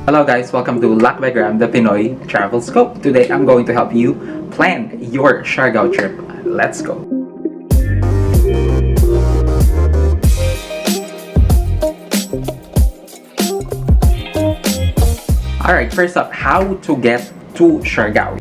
Hello guys, welcome to LAKBAY, the Pinoy Travel Scope. Today I'm going to help you plan your Siargao trip. Let's go! Alright, first up, how to get to Siargao.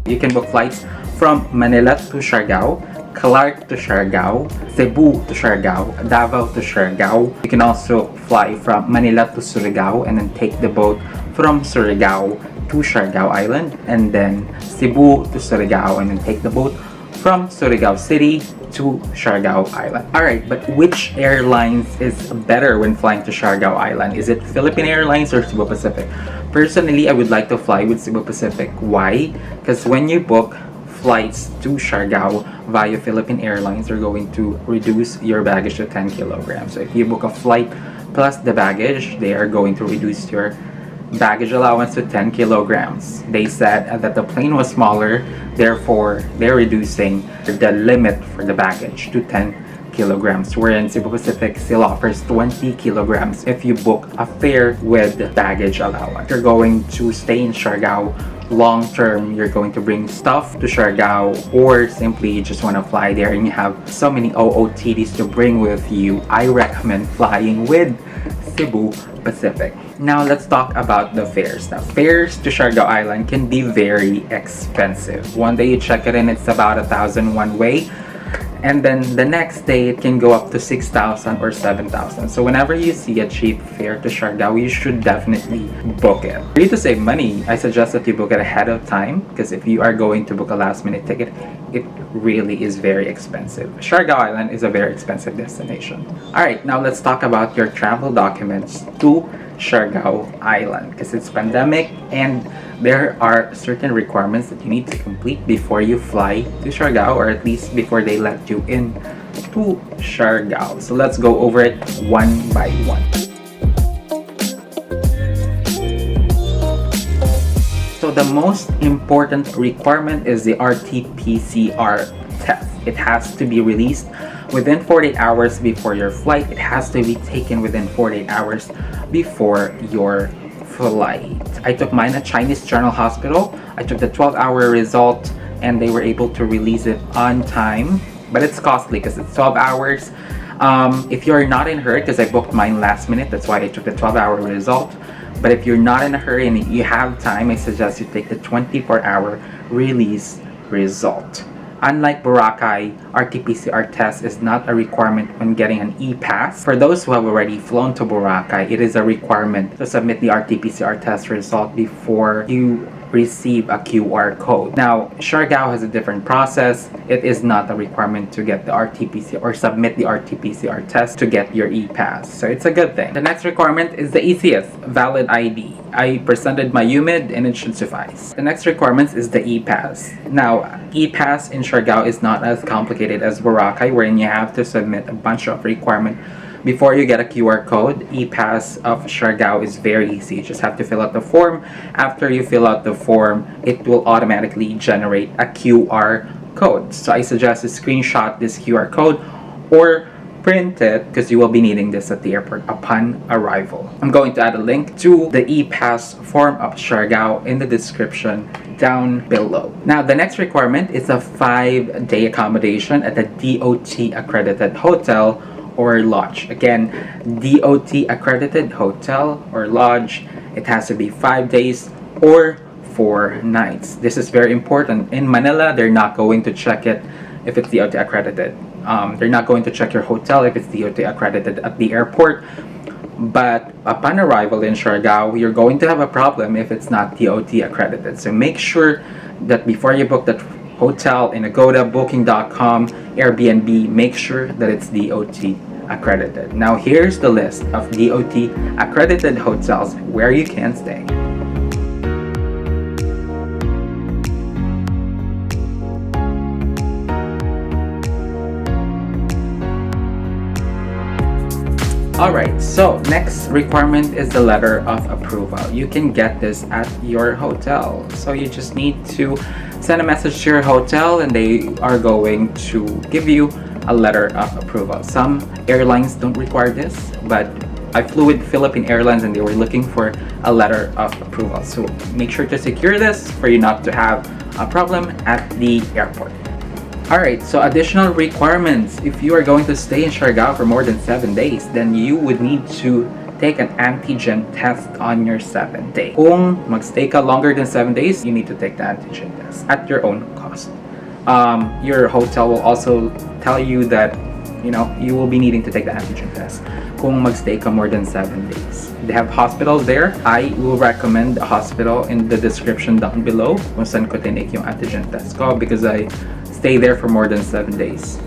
You can book flights from Manila to Siargao, Clark to Siargao, Cebu to Siargao, Davao to Siargao. You can also fly from Manila to Surigao and then take the boat from Surigao to Siargao Island, and then Cebu to Surigao and then take the boat from Surigao City to Siargao Island. Alright, but which airlines is better when flying to Siargao Island? Is it Philippine Airlines or Cebu Pacific? Personally, I would like to fly with Cebu Pacific. Why? Because when you book flights to Siargao via Philippine Airlines, are going to reduce your baggage to 10 kilograms. So if you book a flight plus the baggage, they are going to reduce your baggage allowance to 10 kilograms. They said that the plane was smaller, therefore they're reducing the limit for the baggage to 10 kilograms, wherein Cebu Pacific still offers 20 kilograms if you book a fare with baggage allowance. You're going to stay in Siargao long term, you're going to bring stuff to Siargao, or simply you just want to fly there and you have so many OOTDs to bring with you, I recommend flying with Cebu Pacific. Now let's talk about the fares. Now fares to Siargao Island can be very expensive. One day you check it in, it's about 1,000 one way, and then the next day it can go up to 6,000 or 7,000. So whenever you see a cheap fare to Siargao, you should definitely book it. For you to save money, I suggest that you book it ahead of time, because if you are going to book a last minute ticket, it really is very expensive. Siargao Island is a very expensive destination. Alright, now let's talk about your travel documents to Siargao Island, because it's pandemic and there are certain requirements that you need to complete before you fly to Siargao, or at least before they let you in to Siargao. So let's go over it one by one. So the most important requirement is the RT-PCR test. It has to be released within 48 hours before your flight. It has to be taken within 48 hours before your flight. I took mine at Chinese General Hospital. I took the 12-hour result and they were able to release it on time, but it's costly because it's 12 hours. If you're not in a hurry, because I booked mine last minute, that's why I took the 12-hour result. But if you're not in a hurry and you have time, I suggest you take the 24-hour release result. Unlike Boracay, RT-PCR test is not a requirement when getting an e-pass. For those who have already flown to Boracay, it is a requirement to submit the RT-PCR test result before you receive a QR code. Now, Siargao has a different process. It is not a requirement to get the RT-PCR or submit the RT-PCR test to get your e-pass. So it's a good thing. The next requirement is the ECS, valid ID. I presented my UMID and it should suffice. The next requirement is the e-pass. Now, e-pass in Siargao is not as complicated as Boracay, wherein you have to submit a bunch of requirements before you get a QR code. E-pass of Siargao is very easy. You just have to fill out the form. After you fill out the form, it will automatically generate a QR code. So I suggest to screenshot this QR code or print it, because you will be needing this at the airport upon arrival. I'm going to add a link to the e-pass form of Siargao in the description down below. Now, the next requirement is a 5-day accommodation at a DOT accredited hotel or lodge. Again, DOT accredited hotel or lodge, it has to be 5 days or 4 nights. This is very important. In Manila, they're not going to check it if it's DOT accredited. They're not going to check your hotel if it's DOT accredited at the airport. But upon arrival in Siargao, you're going to have a problem if it's not DOT accredited. So make sure that before you book that hotel in Agoda, Booking.com, Airbnb, make sure that it's DOT accredited. Now here's the list of DOT accredited hotels where you can stay. Alright, so next requirement is the letter of approval. You can get this at your hotel. So you just need to send a message to your hotel and they are going to give you a letter of approval. Some airlines don't require this, but I flew with Philippine Airlines and they were looking for a letter of approval. So make sure to secure this for you not to have a problem at the airport. Alright, so additional requirements. If you are going to stay in Siargao for more than 7 days, then you would need to take an antigen test on your 7th day. Kung magstay ka longer than 7 days, you need to take the antigen test at your own cost. Your hotel will also tell you that you will be needing to take the antigen test kung magstay ka more than 7 days. They have hospitals there. I will recommend a hospital in the description down below kung saan ko tinake yung antigen test ko because I stay there for more than 7 days.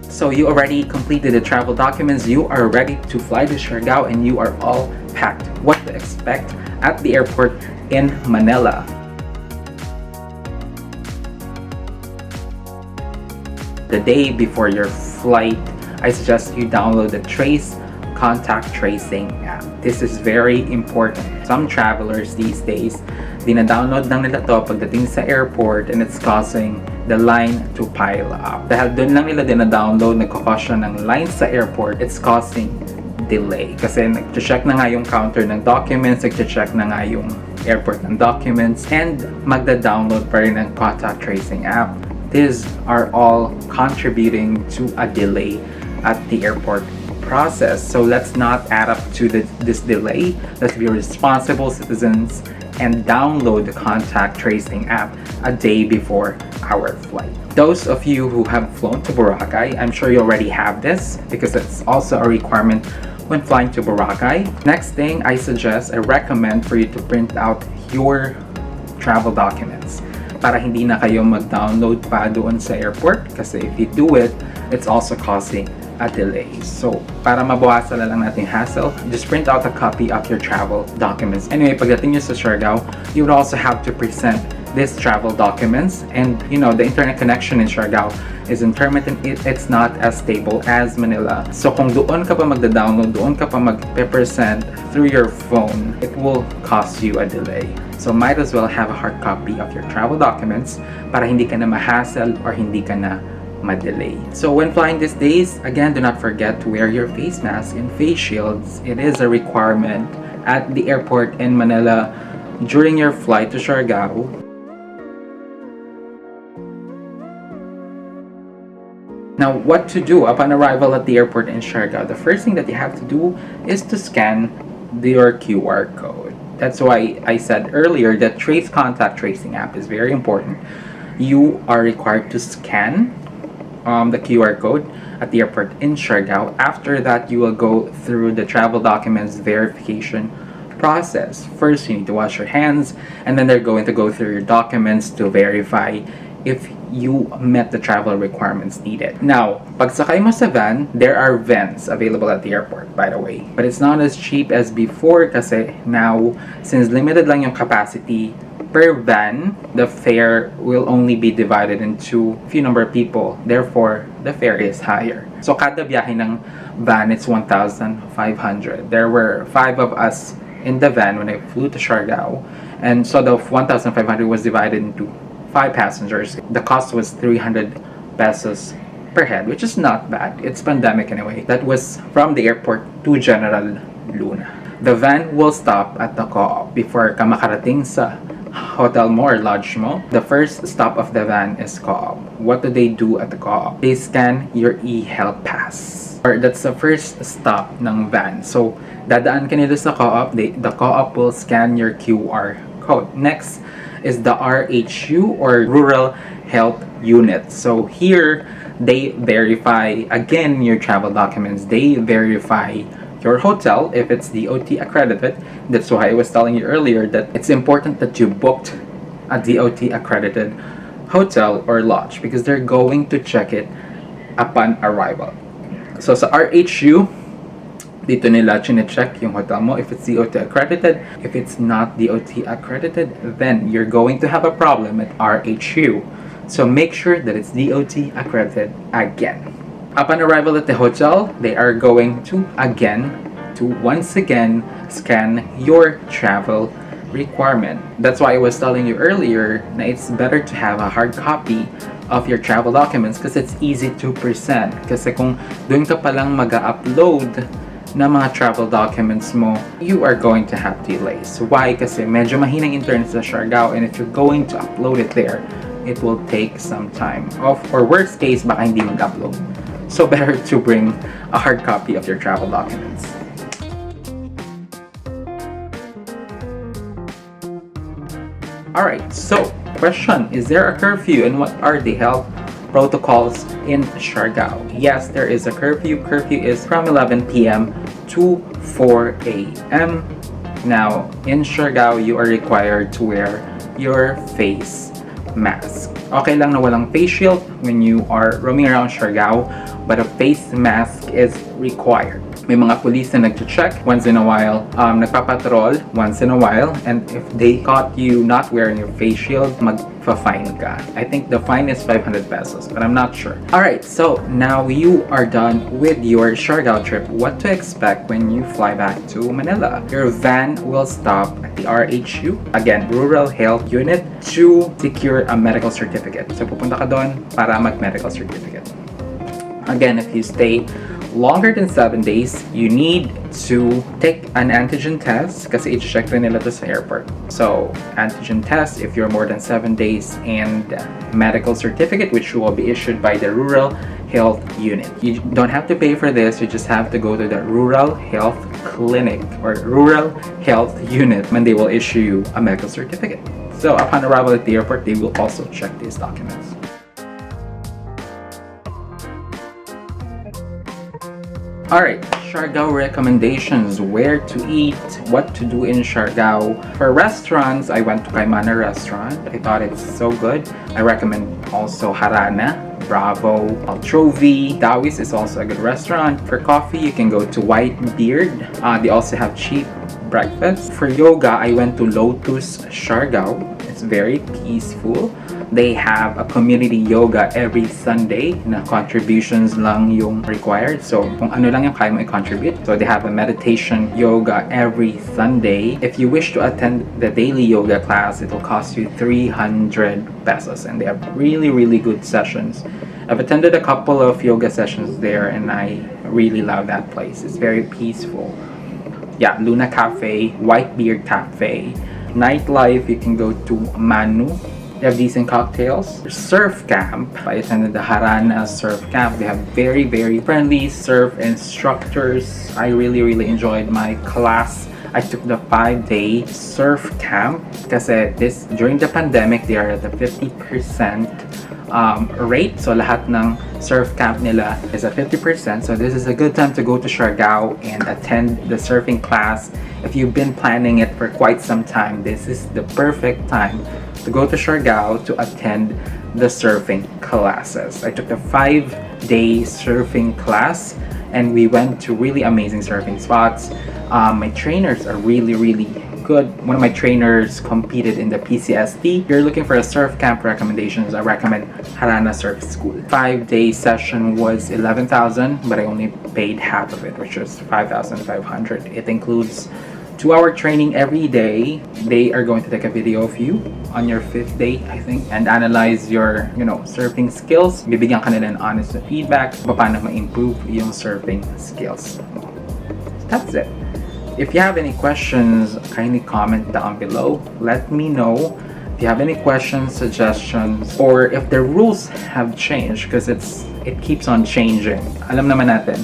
So you already completed the travel documents, you are ready to fly to Siargao, and you are all packed. What to expect at the airport in Manila. The day before your flight, I suggest you download the Trace contact tracing app. This is very important. Some travelers these days, dina-download lang nila to pagdating sa airport and it's causing the line to pile up. Dahil doon lang nila dina-download, nagkakosya ng line sa airport, it's causing delay. Kasi nag-check na nga yung counter ng documents, nag-check na nga yung airport ng documents, and magda-download pa rin ng contact tracing app. These are all contributing to a delay at the airport process. So let's not add up to this delay. Let's be responsible citizens and download the contact tracing app a day before our flight. Those of you who have flown to Boracay, I'm sure you already have this because it's also a requirement when flying to Boracay. Next thing I recommend for you to print out your travel documents para hindi na kayo mag-download pa doon sa airport kasi if you do it, it's also causing a delay. So, para mabawasan na lang natin hassle, just print out a copy of your travel documents. Anyway, pagdating nyo sa Siargao, you would also have to present these travel documents, and the internet connection in Siargao is intermittent. It's not as stable as Manila. So kung doon ka pa magda-download, doon ka pa mag-present through your phone, it will cause you a delay. So might as well have a hard copy of your travel documents para hindi ka na ma-hassle or hindi ka na ma-delay. So when flying these days, again, do not forget to wear your face mask and face shields. It is a requirement at the airport in Manila during your flight to Siargao. Now, what to do upon arrival at the airport in Siargao? The first thing that you have to do is to scan your QR code. That's why I said earlier that Trace contact tracing app is very important. You are required to scan the QR code at the airport in Siargao. After that, you will go through the travel documents verification process. First, you need to wash your hands, and then they're going to go through your documents to verify if you met the travel requirements needed. Now, pagsakay mo sa van, there are vans available at the airport, by the way. But it's not as cheap as before kasi now, since limited lang yung capacity per van, the fare will only be divided into few number of people. Therefore, the fare is higher. So, kada biyahe ng van, it's 1,500. There were 5 of us in the van when I flew to Siargao. And so the 1,500 was divided into 5 passengers. The cost was 300 pesos per head, which is not bad. It's pandemic anyway. That was from the airport to General Luna. The van will stop at the co-op before ka makarating sa hotel mo or lodge mo. The first stop of the van is co-op. What do they do at the co-op? They scan your e-health pass. Or that's the first stop ng van. So, dadaan ka nila sa co-op. The co-op will scan your QR code. Next is the RHU or Rural Health Unit. So here, they verify, again, your travel documents. They verify your hotel if it's DOT accredited. That's why I was telling you earlier that it's important that you booked a DOT accredited hotel or lodge because they're going to check it upon arrival. So sa RHU, dito nila chine-check yung hotel mo if it's DOT accredited. If it's not DOT accredited, then you're going to have a problem at RHU. So make sure that it's DOT accredited again. Upon arrival at the hotel, they are going to once again scan your travel requirement. That's why I was telling you earlier na it's better to have a hard copy of your travel documents because it's easy to present. Kasi kung doon ka palang mag-upload na mga travel documents mo, you are going to have delays. Why? Kasi medyo mahinang internet sa Siargao, and if you're going to upload it there, it will take some time. Or worst case, baka hindi mag-upload. So better to bring a hard copy of your travel documents. Alright, so question, is there a curfew and what are the health protocols in Siargao? Yes, there is a curfew. Curfew is from 11 p.m. to 4 a.m. Now, in Siargao, you are required to wear your face mask. Okay lang na walang face shield when you are roaming around Siargao, but a face mask is required. May mga police na nag-check once in a while, nagpapatrol once in a while, and if they caught you not wearing your face shield, magfa-fine ka. I think the fine is 500 pesos, but I'm not sure. Alright, so now you are done with your Siargao trip. What to expect when you fly back to Manila? Your van will stop at the RHU, again, Rural Health Unit, to secure a medical certificate. So pupunta ka doon para mag-medical certificate. Again, if you stay longer than 7 days, you need to take an antigen test kasi i-check rin nila to sa airport. So, antigen test if you're more than 7 days, and medical certificate which will be issued by the Rural Health Unit. You don't have to pay for this, you just have to go to the Rural Health Clinic or Rural Health Unit when they will issue you a medical certificate. So, upon arrival at the airport, they will also check these documents. Alright, Siargao recommendations, where to eat, what to do in Siargao. For restaurants, I went to Kaimana restaurant. I thought it's so good. I recommend also Harana, Bravo, Altrovi. Dawis is also a good restaurant. For coffee, you can go to Whitebeard. They also have cheap breakfast. For yoga, I went to Lotus Siargao. It's very peaceful. They have a community yoga every Sunday na contributions lang yung required. So, kung ano lang yung kaya mo i-contribute. So, they have a meditation yoga every Sunday. If you wish to attend the daily yoga class, it will cost you 300 pesos. And they have really, really good sessions. I've attended a couple of yoga sessions there and I really love that place. It's very peaceful. Yeah, Luna Cafe, Whitebeard Cafe. Nightlife, you can go to Manu. They have decent cocktails. Surf camp, I attended the Harana surf camp. They have very, very friendly surf instructors. I really, really enjoyed my class. I took the 5-day surf camp kasi during the pandemic, they are at the 50% rate. So lahat ng surf camp nila is at 50%. So this is a good time to go to Siargao and attend the surfing class. If you've been planning it for quite some time, this is the perfect time to go to Siargao to attend the surfing classes. I took the 5-day surfing class and we went to really amazing surfing spots. My trainers are really, really good. One of my trainers competed in the PCST. If you're looking for a surf camp recommendations, I recommend Harana Surf School. 5-day session was 11,000, but I only paid half of it, which was 5,500. It includes 2-hour training every day. They are going to take a video of you on your 5th day, I think, and analyze your, surfing skills. Bibigyan ka nila ng honest feedback paano ma-improve yung surfing skills. That's it. If you have any questions, kindly comment down below. Let me know if you have any questions, suggestions, or if the rules have changed because it keeps on changing. Alam naman natin,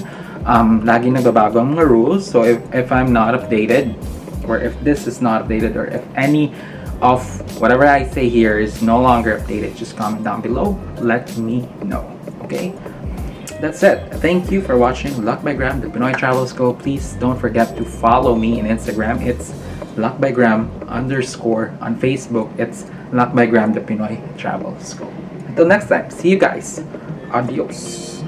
lagi nagbabago ang mga rules. So if I'm not updated, or if this is not updated, or if any of whatever I say here is no longer updated, just comment down below. Let me know. Okay? That's it. Thank you for watching LAKBAY, the Pinoy TRAVELSCOPE. Please don't forget to follow me on Instagram. It's LAKBAY _ on Facebook. It's LAKBAY, the Pinoy TRAVELSCOPE. Until next time, see you guys. Adios.